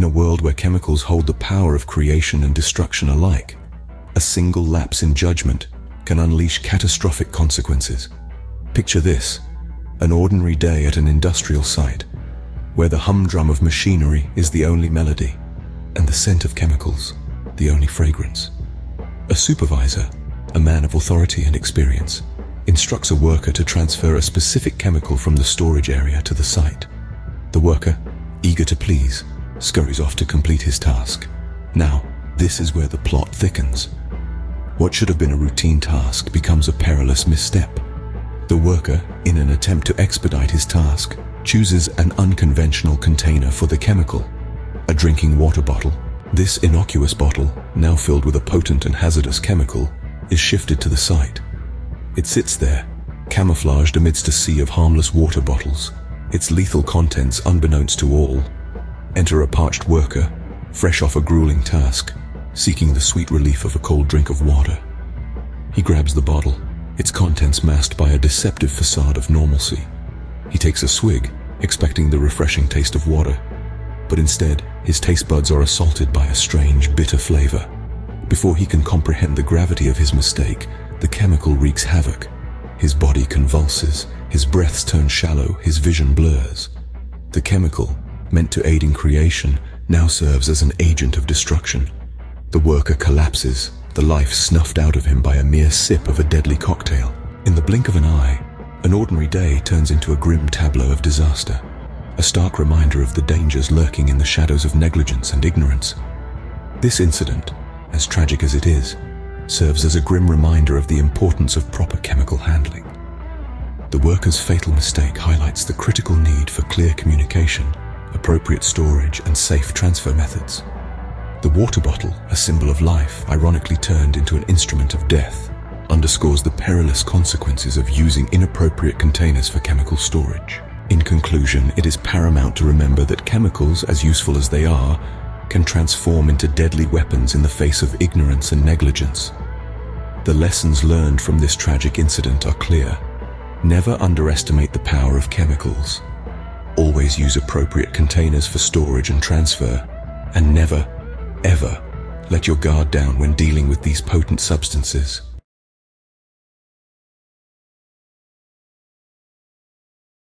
a world where chemicals hold the power of creation and destruction alike, a single lapse in judgment can unleash catastrophic consequences. Picture this, an ordinary day at an industrial site, where the humdrum of machinery is the only melody, and the scent of chemicals the only fragrance. A supervisor, a man of authority and experience, instructs a worker to transfer a specific chemical from the storage area to the site. The worker, eager to please, scurries off to complete his task. Now, this is where the plot thickens. What should have been a routine task becomes a perilous misstep. The worker, in an attempt to expedite his task, chooses an unconventional container for the chemical, a drinking water bottle. This innocuous bottle, now filled with a potent and hazardous chemical, is shifted to the site. It sits there, camouflaged amidst a sea of harmless water bottles, its lethal contents unbeknownst to all. Enter a parched worker, fresh off a grueling task, seeking the sweet relief of a cold drink of water. He grabs the bottle, its contents masked by a deceptive facade of normalcy. He takes a swig, expecting the refreshing taste of water, but instead, his taste buds are assaulted by a strange, bitter flavor. Before he can comprehend the gravity of his mistake, the chemical wreaks havoc. His body convulses, his breaths turn shallow, his vision blurs. The chemical, meant to aid in creation, now serves as an agent of destruction. The worker collapses, the life snuffed out of him by a mere sip of a deadly cocktail. In the blink of an eye, an ordinary day turns into a grim tableau of disaster, a stark reminder of the dangers lurking in the shadows of negligence and ignorance. This incident, as tragic as it is, serves as a grim reminder of the importance of proper chemical handling. The worker's fatal mistake highlights the critical need for clear communication, appropriate storage, and safe transfer methods. The water bottle, a symbol of life, ironically turned into an instrument of death, underscores the perilous consequences of using inappropriate containers for chemical storage. In conclusion, it is paramount to remember that chemicals, as useful as they are, can transform into deadly weapons in the face of ignorance and negligence. The lessons learned from this tragic incident are clear. Never underestimate the power of chemicals. Always use appropriate containers for storage and transfer, and never, ever let your guard down when dealing with these potent substances.